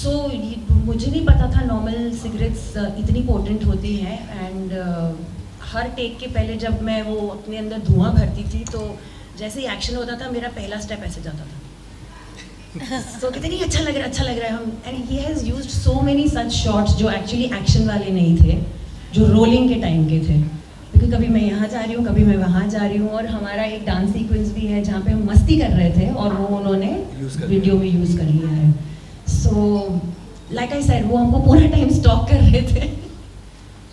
सो मुझे नहीं पता था नॉर्मल सिगरेट्स इतनी पोटेंट होती हैं एंड हर टेक के पहले जब मैं वो अपने अंदर धुआं भरती थी तो जैसे ही एक्शन होता था मेरा पहला स्टेप ऐसे जाता था सो कहते नहीं अच्छा लग रहा है अच्छा लग रहा है हम and he has used so many such shots जो एक्चुअली एक्शन वाले नहीं थे जो रोलिंग के टाइम के थे क्योंकि कभी मैं यहाँ जा रही हूँ कभी मैं वहाँ जा रही हूँ और हमारा एक डांस सीक्वेंस भी है जहाँ पे हम मस्ती कर रहे थे और वो उन्होंने वीडियो में यूज़ कर लिया है सो लाइक आई सेड वो हमको पूरा टाइम स्टॉक कर रहे थे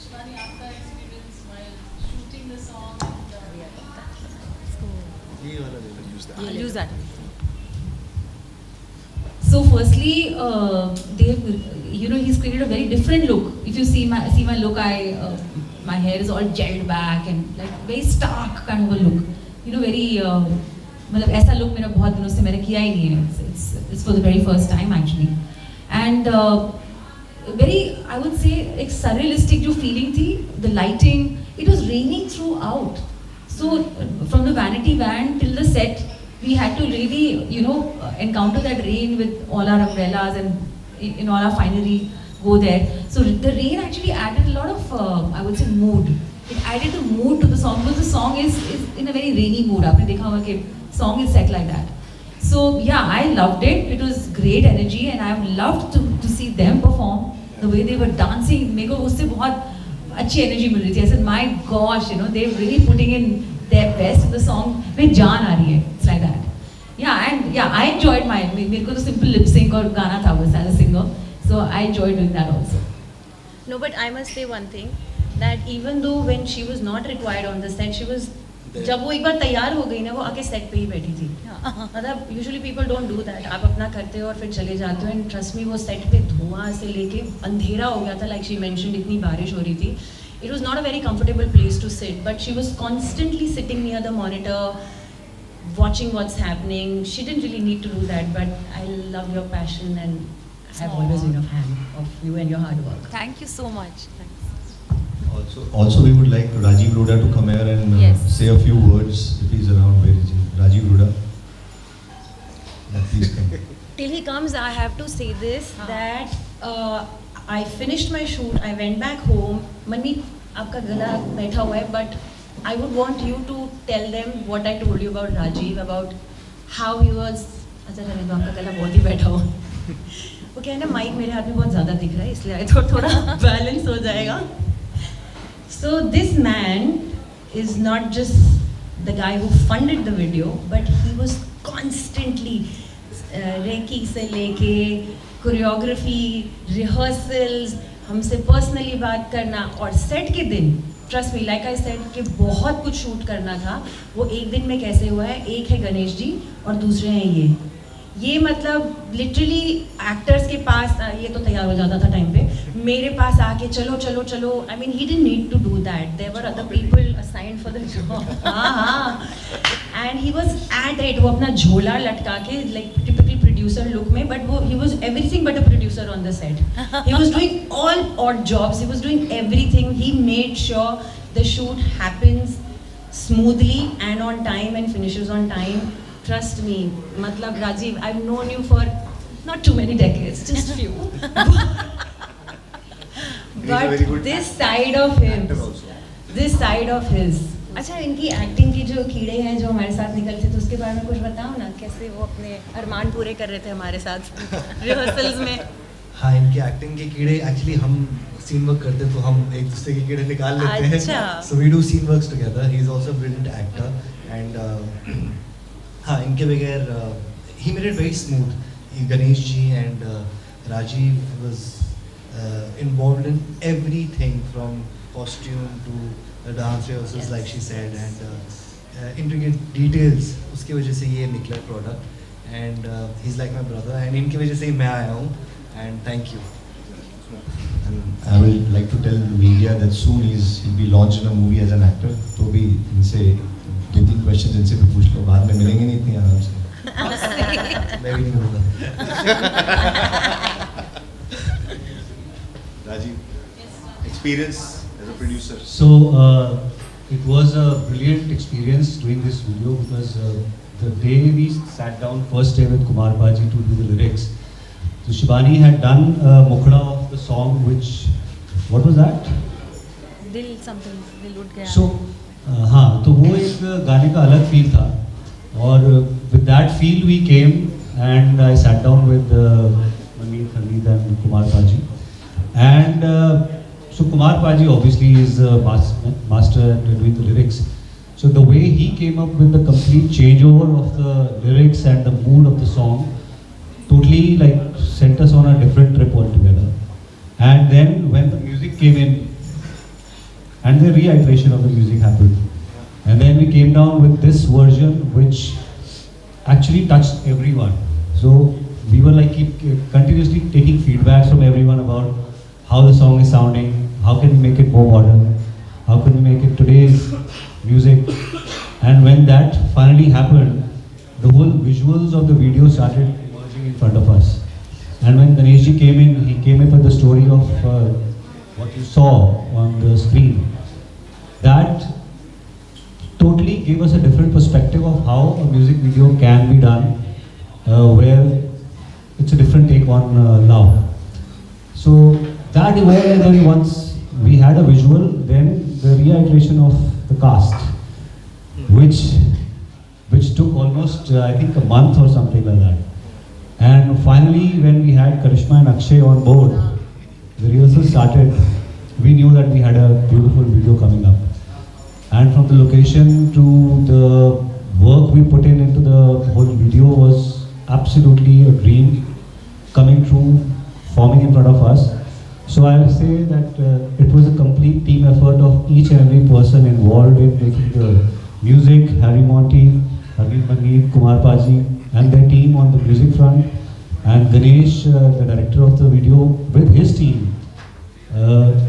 शिवानी, आपका experience while shooting the song and ये वाला ले लो, use that. I'll use that. So firstly, he's created a very different look. If you see my look, my hair is all gelled back and like very stark kind of a look. Very मतलब ऐसा look मेरा बहुत दिनों से मैंने किया ही नहीं है. It's for the very first time actually. And very, I would say, एक surrealistic जो feeling थी, the lighting, it was raining throughout. So from the vanity van till the set, we had to really, encounter that rain with all our umbrellas and in all our finery, go there. So the rain actually added a lot of, I would say, mood. It added a mood to the song because the song is in a very rainy mood. आपने देखा होगा कि song is set like that. So yeah, I loved it. It was great energy and I loved to see them perform. The way they were dancing, मेरे को उससे बहुत अच्छी energy मिल रही थी. I said, my gosh, they're really putting in their best. The song में जान आ रही है. It's like that. Yeah, I enjoyed mine. मेरे को तो simple lip sync और गाना था बस as a singer. So I enjoyed doing that also. No, but I must say one thing, that even though when she was not required on the set, she was जब वो एक बार तैयार हो गई ना वो आके सेट पे ही बैठी थी मतलब usually people don't do that आप अपना करते हो और फिर चले जाते हो एंड ट्रस्ट मी वो सेट पे धुआं से लेके अंधेरा हो गया था लाइक शी मेंशन्ड इतनी बारिश हो रही थी it was not a very comfortable place to sit but she was constantly sitting near the monitor watching what's happening she didn't really need to do that but I love your passion and I've always been a fan of you and your hard work. Thank you so much. Thanks. Also, we would like Rajiv Ruda to come here and Yes. say a few words if he's around. Where is he? Rajiv Ruda. Yeah, please come. Till he comes, I have to say this that I finished my shoot. I went back home. Manmeet, आपका गला बैठा हुआ है, but I would want you to tell them what I told you about Rajiv, about how he was. अच्छा चलिए तो आपका गला बहुत ही बैठा हुआ. वो क्या है ना माइक मेरे हाथ में बहुत ज़्यादा दिख रहा है इसलिए थोड़ा बैलेंस हो जाएगा. So this man is not just the guy who funded the video, but he was constantly recce से लेके कोरियोग्राफी रिहर्सल्स हमसे पर्सनली बात करना और सेट के दिन trust me like I said कि बहुत कुछ शूट करना था वो एक दिन में कैसे हुआ है एक है गणेश जी और दूसरे हैं ये मतलब लिटरली एक्टर्स के पास ये तो तैयार हो जाता था टाइम पे मेरे पास आके चलो चलो चलो I mean he didn't need to do that there were other people assigned for the job हाँ and he was at it वो अपना झोला लटका के लाइक टिपिकल प्रोड्यूसर लुक में बट वो he was everything but a producer on the set he was doing all odd jobs he was doing everything he made sure the shoot happens smoothly and on time and finishes on time. Trust me, matlab Rajiv, I've known you for not too many decades, just few. But this side of him, this side of his. अच्छा इनकी acting की जो कीड़े हैं जो हमारे साथ निकलते थे उसके बारे में कुछ बताओ ना कैसे वो अपने अरमान पूरे कर रहे थे हमारे साथ रिहर्सल्स में. हाँ इनकी एक्टिंग के कीड़े एक्चुअली हम सीन वर्क करते तो हम एक दूसरे के कीड़े निकाल लेते हैं so we do scene works together he is also brilliant actor and हाँ इनके बगैर ही made it very smooth Ganesh ji and Rajiv was involved in everything from costume to the dance rehearsals like she said and intricate details उसकी वजह से ये निकला product and he is like my brother and इनकी वजह से ही मैं आया हूँ and thank you. And I will like to tell the media that soon he'll be launched in a movie as an actor. तो भी इनसे 2-3 questions इनसे भी पूछ लो बाद में मिलेंगे नहीं इतनी आराम से. मैं भी नहीं बोलूँगा. Rajiv, experience as a producer. So it was a brilliant experience doing this video because the day we sat down first day with Kumar Baji to do the lyrics, So Shivani had done Mukhda of the song, which, what was that? दिल something दिल उठ गया. So, हाँ, तो वो एक गाने का अलग फील था और with that feel we came and I sat down with Manmeet, Harmeet and Kumar Paji. And so Kumar Paji obviously is a master at doing the lyrics. So the way he came up with the complete changeover of the lyrics and the mood of the song totally like sent us on a different trip altogether. And then when the music came in, and the reiteration of the music happened. And then we came down with this version which actually touched everyone. So we were like continuously taking feedbacks from everyone about how the song is sounding, how can we make it more modern, how can we make it today's music. And when that finally happened, the whole visuals of the video started emerging in front of us. And when Ganeshji came in, he came up with the story of what you saw on the screen. That totally gave us a different perspective of how a music video can be done, where it's a different take on love. So that evolved only once we had a visual, then the reiteration of the cast, which took almost I think a month or something like that. And finally, when we had Karishma and Akshay on board, the rehearsal started. We knew that we had a beautiful video coming up. And from the location to the work we put in into the whole video was absolutely a dream coming true, forming in front of us. So I'll say that it was a complete team effort of each and every person involved in making the music. Harry Monty, Harmeet Mangeet, Kumar Paji and their team on the music front, and Ganesh, the director of the video, with his team.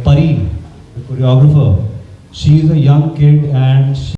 Pari, the choreographer, she is a young kid and she